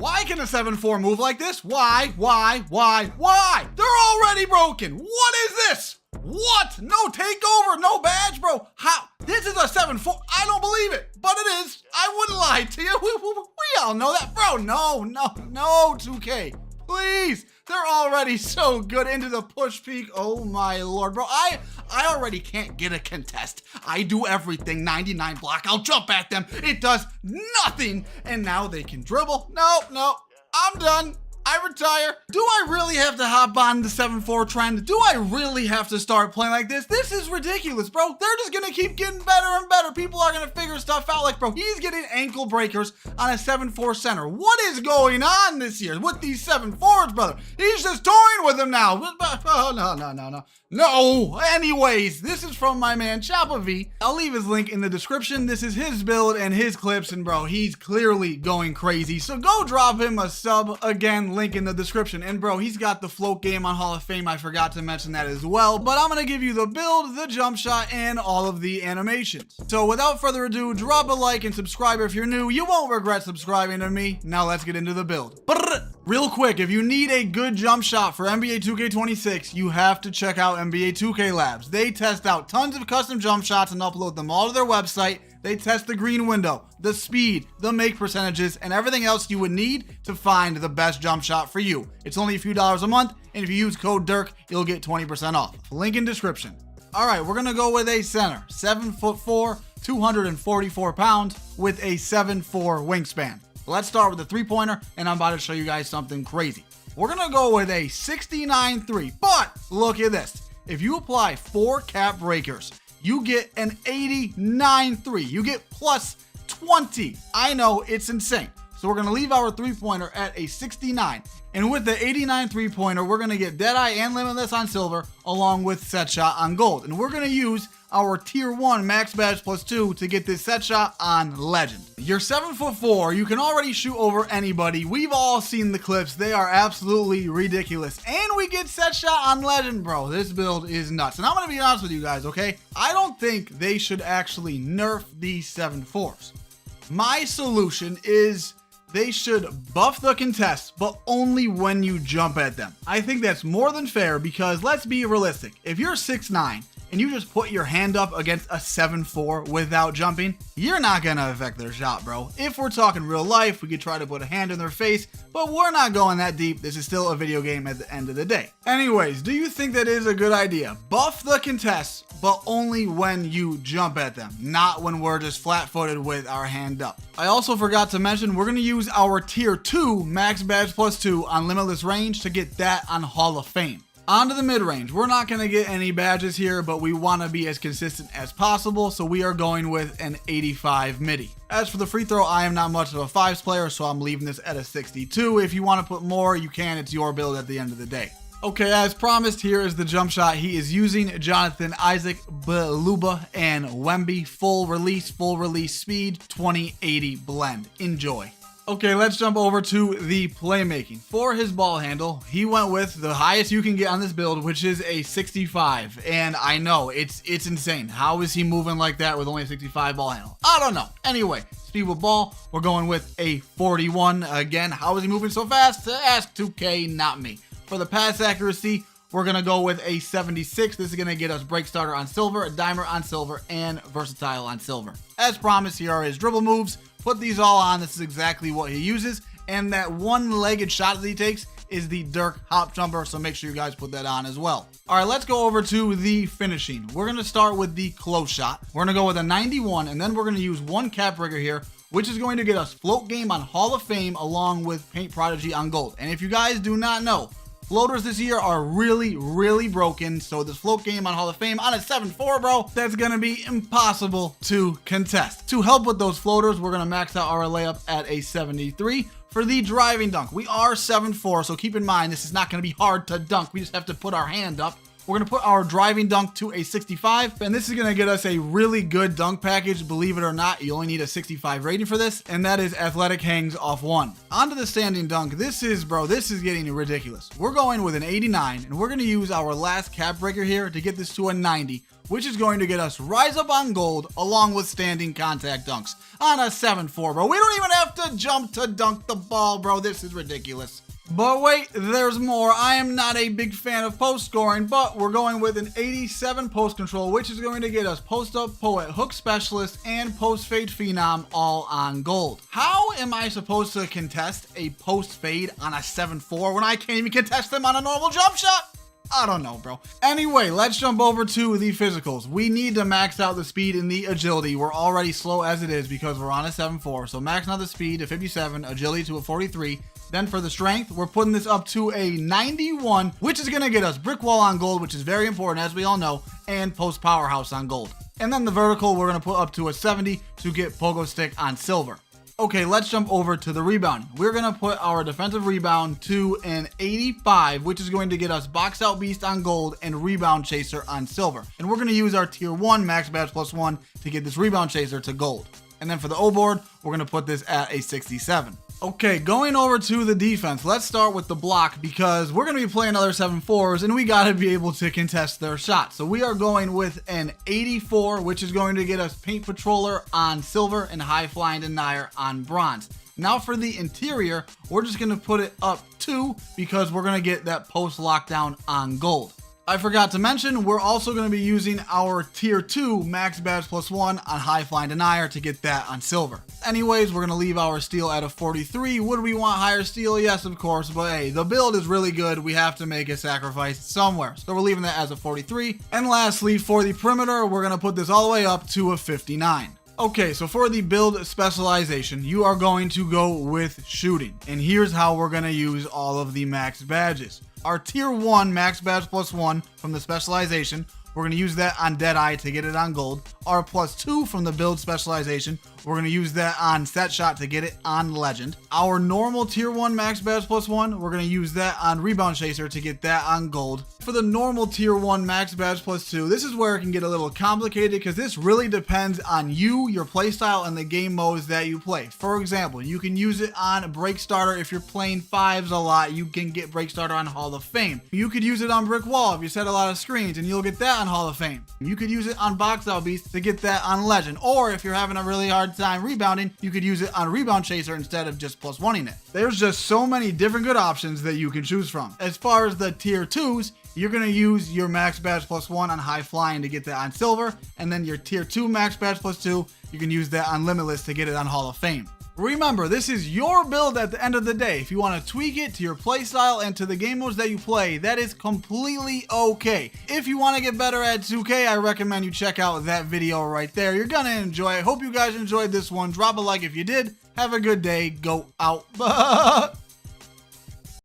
Why can a 7-4 move like this? Why? They're already broken. What is this? What? No takeover, no badge, bro. How? This is a 7-4. I don't believe it, but it is. I wouldn't lie to you. We all know that, bro. No, 2K. Please. They're already so good into the push peak. Oh my lord, bro. I already can't get a contest. I do everything. 99 block. I'll jump at them. It does nothing. And now they can dribble. No. I'm done. I retire. Do I really have to hop on the 7-4 trend? Do I really have to start playing like this? This is ridiculous, bro. They're just gonna keep getting better and better. People are gonna figure stuff out like, bro, he's getting ankle breakers on a 7-4 center. What is going on this year with these 7-4s, brother? He's just toying with them now. Oh, no. Anyways, this is from my man Choppa V. I'll leave his link in the description. This is his build and his clips, and bro, he's clearly going crazy. So go drop him a sub. Again, link in the description. And bro, he's got the float game on Hall of Fame. I forgot to mention that as well. But I'm gonna give you the build, the jump shot, and all of the animations. So without further ado, drop a like and subscribe if you're new. You won't regret subscribing to me. Now let's get into the build. Real quick, if you need a good jump shot for NBA 2K26, you have to check out NBA 2K Labs. They test out tons of custom jump shots and upload them all to their website. They test the green window, the speed, the make percentages, and everything else you would need to find the best jump shot for you. It's only a few dollars a month, and if you use code DIRK, you'll get 20% off. Link in description. All right, we're gonna go with a center, 7'4", 244 pounds with a 7'4" wingspan. Let's start with the three-pointer, and I'm about to show you guys something crazy. We're gonna go with a 69.3, but look at this. If you apply 4 cap breakers, you get an 89.3. You get plus 20. I know, it's insane. So we're gonna leave our three-pointer at a 69. And with the 89 three-pointer, we're gonna get Deadeye and Limitless on silver, along with Set Shot on gold. And we're gonna use our tier 1 max badge plus 2 to get this set shot on legend. You're 7'4", you can already shoot over anybody. We've all seen the clips. They are absolutely ridiculous. And we get set shot on legend, bro. This build is nuts. And I'm gonna be honest with you guys, okay? I don't think they should actually nerf these 7'4s. My solution is they should buff the contests, but only when you jump at them. I think that's more than fair because let's be realistic. If you're 6'9", and you just put your hand up against a 7'4" without jumping, you're not gonna affect their shot, bro. If we're talking real life, we could try to put a hand in their face, but we're not going that deep. This is still a video game at the end of the day. Anyways, do you think that is a good idea? Buff the contests, but only when you jump at them, not when we're just flat-footed with our hand up. I also forgot to mention, we're gonna use our tier 2 max badge plus 2 on Limitless range to get that on Hall of Fame. On to the mid-range. We're not going to get any badges here, but we want to be as consistent as possible, so we are going with an 85 midi. As for the free throw, I am not much of a 5s player, so I'm leaving this at a 62. If you want to put more, you can. It's your build at the end of the day. Okay, as promised, here is the jump shot. He is using Jonathan Isaac, Baluba, and Wemby. Full release speed, 2080 blend. Enjoy. Okay, let's jump over to the playmaking. For his ball handle, he went with the highest you can get on this build, which is a 65. And I know, it's insane. How is he moving like that with only a 65 ball handle? I don't know. Anyway, speed with ball, we're going with a 41. Again, how is he moving so fast? Ask 2K, not me. For the pass accuracy, we're going to go with a 76. This is going to get us Break Starter on silver, a Dimer on silver, and Versatile on silver. As promised, here are his dribble moves. Put these all on. This is exactly what he uses. And that one-legged shot that he takes is the Dirk hop jumper, so make sure you guys put that on as well. All right, let's go over to the finishing. We're going to start with the close shot. We're going to go with a 91, and then we're going to use 1 cap breaker here, which is going to get us float game on Hall of Fame along with Paint Prodigy on gold. And if you guys do not know, floaters this year are really broken, so this float game on Hall of Fame on a 7'4", bro, that's gonna be impossible to contest. To help with those floaters, we're gonna max out our layup at a 73. For the driving dunk, we are 7'4", so keep in mind this is not gonna be hard to dunk. We just have to put our hand up. We're going to put our driving dunk to a 65, and this is going to get us a really good dunk package. Believe it or not, you only need a 65 rating for this, and that is athletic hangs off 1. Onto the standing dunk. This is getting ridiculous. We're going with an 89, and we're going to use our last cap breaker here to get this to a 90, which is going to get us rise up on gold along with standing contact dunks on a 7-4, bro. We don't even have to jump to dunk the ball, bro. This is ridiculous. But wait, there's more. I am not a big fan of post scoring, but we're going with an 87 post control, which is going to get us post up poet, hook specialist, and post fade phenom all on gold. How am I supposed to contest a post fade on a 7-4 when I can't even contest them on a normal jump shot? I don't know, bro. Anyway, let's jump over to the physicals. We need to max out the speed and the agility. We're already slow as it is because we're on a 7-4. So maxing out the speed to 57, agility to a 43. Then for the strength, we're putting this up to a 91, which is going to get us brick wall on gold, which is very important, as we all know, and post powerhouse on gold. And then the vertical, we're going to put up to a 70 to get pogo stick on silver. Okay, let's jump over to the rebound. We're going to put our defensive rebound to an 85, which is going to get us box out beast on gold and rebound chaser on silver. And we're going to use our tier 1 max badge +1 to get this rebound chaser to gold. And then for the O board, we're going to put this at a 67. Okay, going over to the defense, let's start with the block because we're going to be playing other 7-4s and we got to be able to contest their shots. So we are going with an 84, which is going to get us paint patroller on silver and high flying denier on bronze. Now for the interior, we're just going to put it up 2 because we're going to get that post lockdown on gold. I forgot to mention, we're also going to be using our tier 2 max badge +1 on high flying denier to get that on silver. Anyways, we're going to leave our steel at a 43. Would we want higher steel? Yes, of course, but hey, the build is really good. We have to make a sacrifice somewhere. So we're leaving that as a 43. And lastly, for the perimeter, we're going to put this all the way up to a 59. Okay, so for the build specialization, you are going to go with shooting. And here's how we're going to use all of the max badges. Our tier 1 max badge +1 from the specialization, we're going to use that on Deadeye to get it on gold. Our +2 from the build specialization, we're going to use that on set shot to get it on legend. Our normal tier 1 max badge +1, we're going to use that on rebound chaser to get that on gold. For the normal tier 1 max badge +2, this is where it can get a little complicated because this really depends on you, your playstyle, and the game modes that you play. For example, you can use it on break starter if you're playing 5s a lot. You can get break starter on Hall of Fame. You could use it on brick wall if you set a lot of screens and you'll get that on Hall of Fame. You could use it on box out beast to get that on legend. Or if you're having a really hard time rebounding, you could use it on rebound chaser instead of just +1ing it. There's just so many different good options that you can choose from. As far as the tier 2s, you're going to use your max badge +1 on high flying to get that on silver, and then your tier 2 max badge +2, you can use that on limitless to get it on Hall of Fame. Remember, this is your build at the end of the day. If you want to tweak it to your playstyle and to the game modes that you play, that is completely okay. If you want to get better at 2K, I recommend you check out that video right there. You're going to enjoy it. Hope you guys enjoyed this one. Drop a like if you did. Have a good day. Go out.